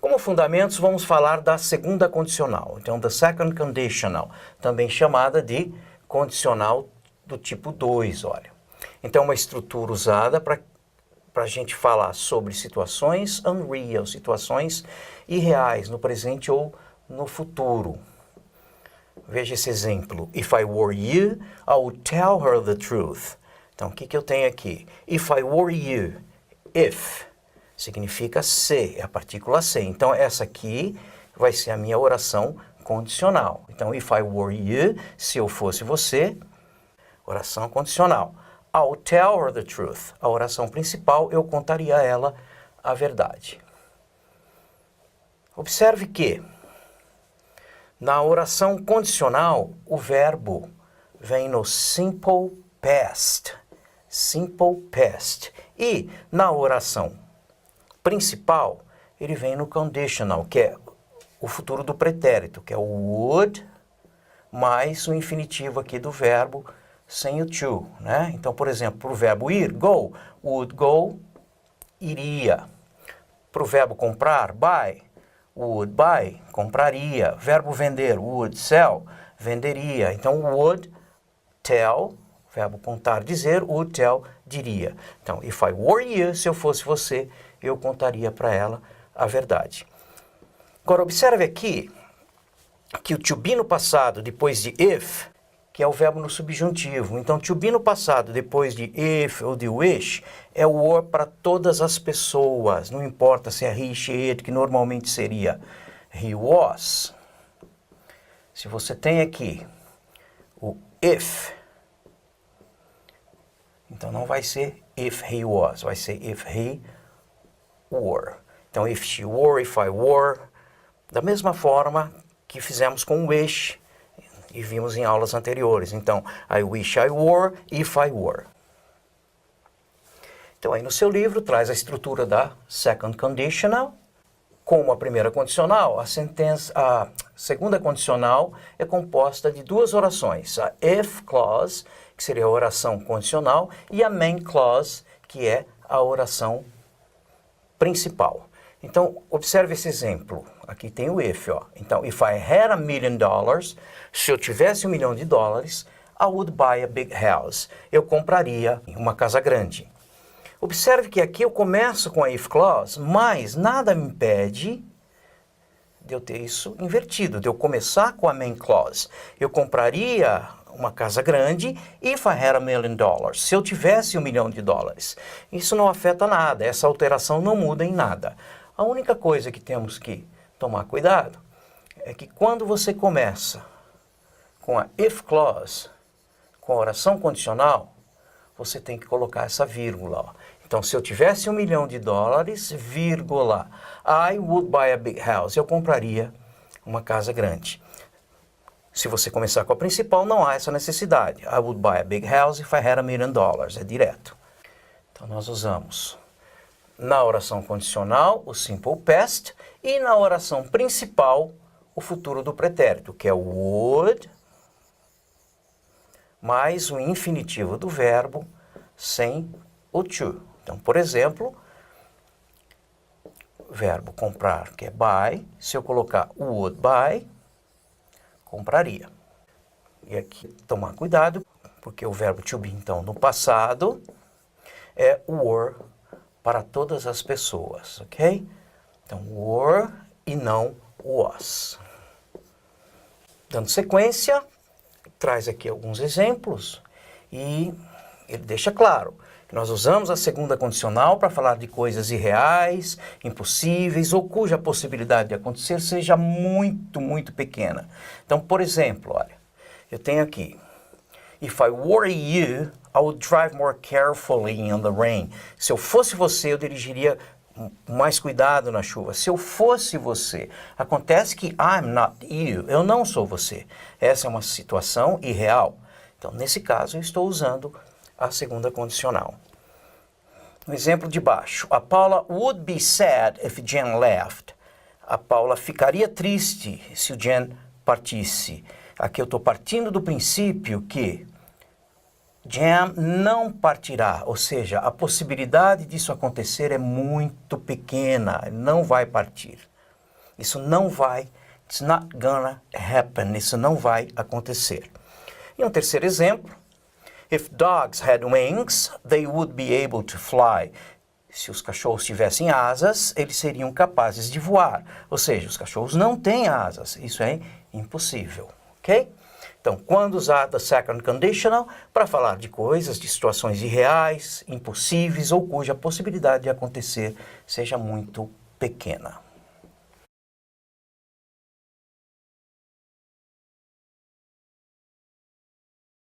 Como fundamentos, vamos falar da segunda condicional. Então, the second conditional, também chamada de condicional do tipo 2, olha. Então, uma estrutura usada para a gente falar sobre situações unreal, situações irreais, no presente ou no futuro. Veja esse exemplo. If I were you, I would tell her the truth. Então, o que eu tenho aqui? If I were you, if significa se, é a partícula se. Então, essa aqui vai ser a minha oração condicional. Então, if I were you, se eu fosse você, oração condicional. I would tell her the truth. A oração principal, eu contaria a ela a verdade. Observe que na oração condicional, o verbo vem no simple past. Simple past. E na oração principal, ele vem no conditional, que é o futuro do pretérito, que é o would, mais o infinitivo aqui do verbo, sem o to, né? Então, por exemplo, para o verbo ir, go, would go, iria. Para o verbo comprar, buy, would buy, compraria. Verbo vender, would sell, venderia. Então, would tell, verbo contar, dizer, would tell, diria. Então, if I were you, se eu fosse você, eu contaria para ela a verdade. Agora, observe aqui que o to be no passado, depois de if, que é o verbo no subjuntivo. Então, to be no passado, depois de if ou de wish, é o were para todas as pessoas. Não importa se é he, she, it, que normalmente seria he was. Se você tem aqui o if, então não vai ser if he was, vai ser if he were. Então, if she were, if I were, da mesma forma que fizemos com wish e vimos em aulas anteriores. Então, I wish I were, if I were. Então, aí no seu livro traz a estrutura da second conditional. Como a primeira condicional, a segunda condicional é composta de duas orações. A if clause, que seria a oração condicional, e a main clause, que é a oração principal. Então, observe esse exemplo. Aqui tem o if, ó. Então, if I had $1 million, se eu tivesse $1 milhão, I would buy a big house. Eu compraria uma casa grande. Observe que aqui eu começo com a if clause, mas nada me impede de eu ter isso invertido, de eu começar com a main clause. Eu compraria uma casa grande if I had $1 million. Se eu tivesse $1 milhão. Isso não afeta nada, essa alteração não muda em nada. A única coisa que temos que tomar cuidado é que quando você começa com a if clause, com a oração condicional, você tem que colocar essa vírgula, ó. Então, se eu tivesse $1 milhão, vírgula, I would buy a big house. Eu compraria uma casa grande. Se você começar com a principal, não há essa necessidade. I would buy a big house if I had $1 million. É direto. Então, nós usamos na oração condicional o simple past e na oração principal o futuro do pretérito, que é o would mais o infinitivo do verbo sem o to. Então, por exemplo, verbo comprar, que é buy, se eu colocar would buy, compraria. E aqui tomar cuidado, porque o verbo to be, então, no passado, é were para todas as pessoas, ok? Então, were e não was. Dando sequência, traz aqui alguns exemplos e ele deixa claro que nós usamos a segunda condicional para falar de coisas irreais, impossíveis ou cuja possibilidade de acontecer seja muito, muito pequena. Então, por exemplo, olha, eu tenho aqui, if I were you, I would drive more carefully in the rain. Se eu fosse você, eu dirigiria com mais cuidado na chuva. Se eu fosse você, acontece que I'm not you, eu não sou você. Essa é uma situação irreal. Então, nesse caso, eu estou usando a segunda condicional. No exemplo de baixo, a Paula would be sad if Jen left. A Paula ficaria triste se o Jen partisse. Aqui eu estou partindo do princípio que Jen não partirá, ou seja, a possibilidade disso acontecer é muito pequena, não vai partir. Isso não vai, it's not gonna happen, isso não vai acontecer. E um terceiro exemplo, if dogs had wings, they would be able to fly. Se os cachorros tivessem asas, eles seriam capazes de voar. Ou seja, os cachorros não têm asas, isso é impossível, ok? Então, quando usar the second conditional para falar de coisas, de situações irreais, impossíveis ou cuja possibilidade de acontecer seja muito pequena.